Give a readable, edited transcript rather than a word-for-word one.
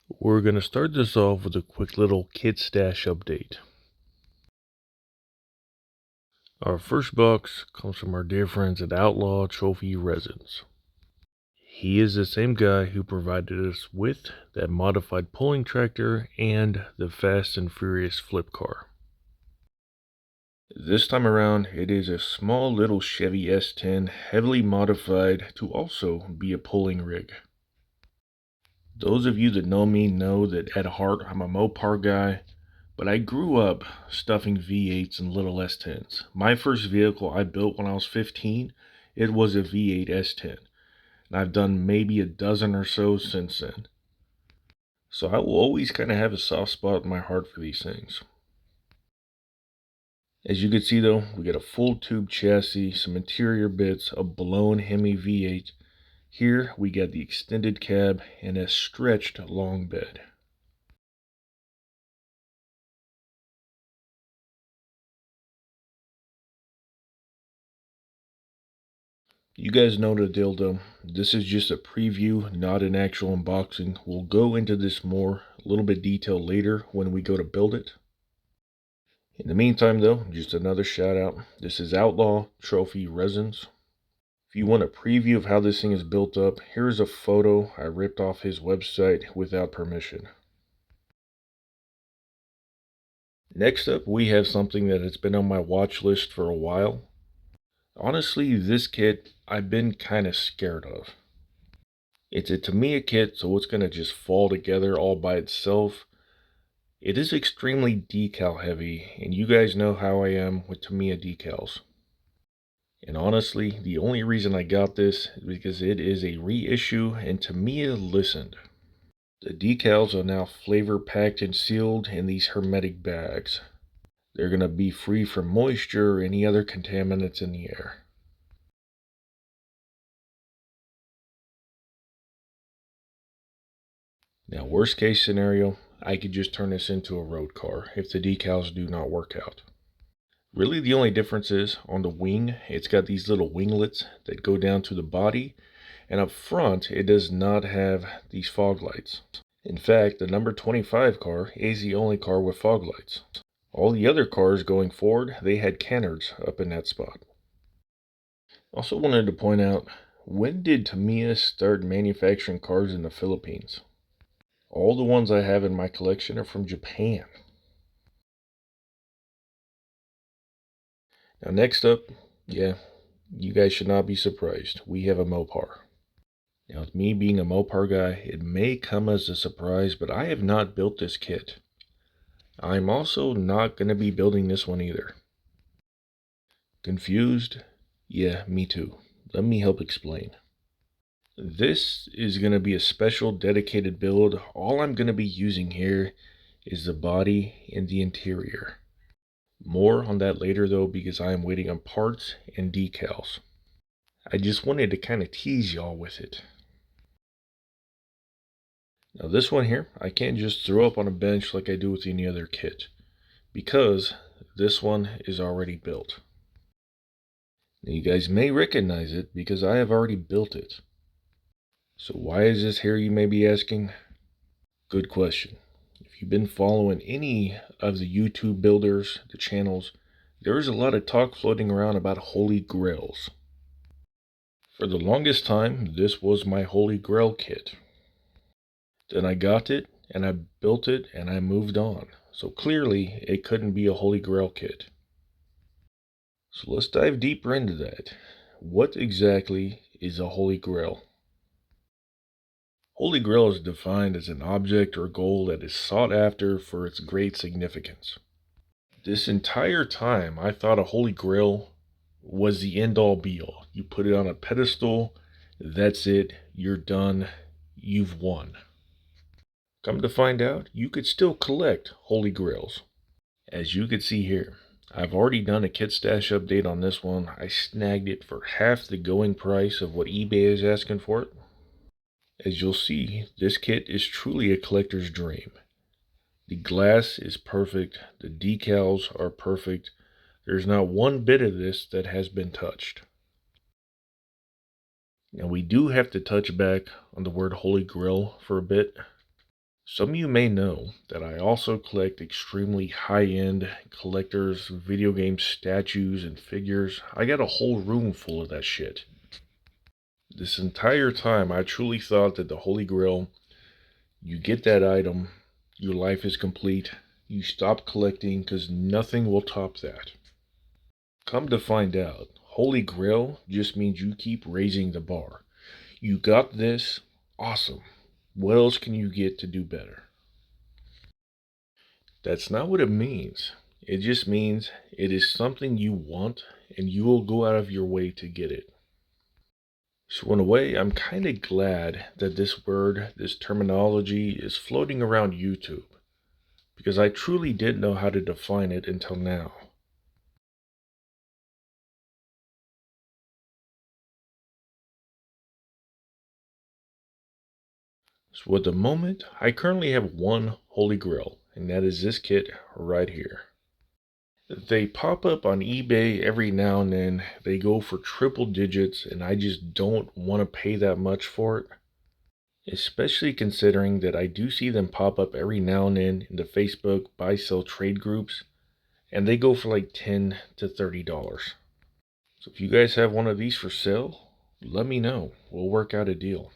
We're going to start this off with a quick little kit stash update. Our first box comes from our dear friends at Outlaw Trophy Resins. He is the same guy who provided us with that modified pulling tractor and the Fast and Furious flip car. This time around, it is a small little Chevy S10 heavily modified to also be a pulling rig. Those of you that know me know that at heart I'm a Mopar guy, but I grew up stuffing V8s and little S10s. My first vehicle I built when I was 15, it was a V8 S10. And I've done maybe a dozen or so since then. So I will always kind of have a soft spot in my heart for these things. As you can see though, we got a full tube chassis, some interior bits, a blown Hemi V8. Here we got the extended cab and a stretched long bed. You guys know the deal though. This is just a preview, not an actual unboxing. We'll go into this more, a little bit detail later when we go to build it. In the meantime though, just another shout out. This is Outlaw Trophy Resins. If you want a preview of how this thing is built up, here's a photo I ripped off his website without permission. Next up, we have something that has been on my watch list for a while. Honestly, this kit I've been kind of scared of. It's a Tamiya kit, so it's going to just fall together all by itself. It is extremely decal heavy, and you guys know how I am with Tamiya decals. And honestly, the only reason I got this is because it is a reissue and Tamiya listened. The decals are now flavor packed and sealed in these hermetic bags. They're going to be free from moisture or any other contaminants in the air. Now, worst case scenario, I could just turn this into a road car if the decals do not work out. Really, the only difference is on the wing, it's got these little winglets that go down to the body, and up front, it does not have these fog lights. In fact, the number 25 car is the only car with fog lights. All the other cars going forward, they had canards up in that spot. Also wanted to point out, when did Tamiya start manufacturing cars in the Philippines? All the ones I have in my collection are from Japan. Now next up, yeah, you guys should not be surprised. We have a Mopar. Now with me being a Mopar guy, it may come as a surprise, but I have not built this kit. I'm also not going to be building this one either. Confused? Yeah, me too. Let me help explain. This is going to be a special dedicated build. All I'm going to be using here is the body and the interior. More on that later though, because I am waiting on parts and decals. I just wanted to kind of tease y'all with it. Now this one here, I can't just throw up on a bench like I do with any other kit, because this one is already built. Now you guys may recognize it because I have already built it. So why is this here, you may be asking? Good question. If you've been following any of the YouTube builders, the channels, there's a lot of talk floating around about holy grails. For the longest time, this was my holy grail kit. Then I got it, and I built it, and I moved on. So clearly, it couldn't be a holy grail kit. So let's dive deeper into that. What exactly is a holy grail? Holy Grail is defined as an object or goal that is sought after for its great significance. This entire time, I thought a Holy Grail was the end-all be-all. You put it on a pedestal, that's it, you're done, you've won. Come to find out, you could still collect Holy Grails. As you can see here, I've already done a kit stash update on this one. I snagged it for half the going price of what eBay is asking for it. As you'll see, this kit is truly a collector's dream. The glass is perfect, the decals are perfect, there's not one bit of this that has been touched. Now we do have to touch back on the word Holy Grail for a bit. Some of you may know that I also collect extremely high-end collectors, video game statues, and figures. I got a whole room full of that shit. This entire time, I truly thought that the Holy Grail, you get that item, your life is complete, you stop collecting because nothing will top that. Come to find out, Holy Grail just means you keep raising the bar. You got this, awesome. What else can you get to do better? That's not what it means. It just means it is something you want and you will go out of your way to get it. So in a way, I'm kind of glad that this word, this terminology is floating around YouTube, because I truly didn't know how to define it until now. So at the moment, I currently have one Holy Grail, and that is this kit right here. They pop up on eBay every now and then. They go for triple digits, and I just don't want to pay that much for it. Especially considering that I do see them pop up every now and then in the Facebook buy-sell trade groups, and they go for like $10 to $30. So if you guys have one of these for sale, let me know. We'll work out a deal.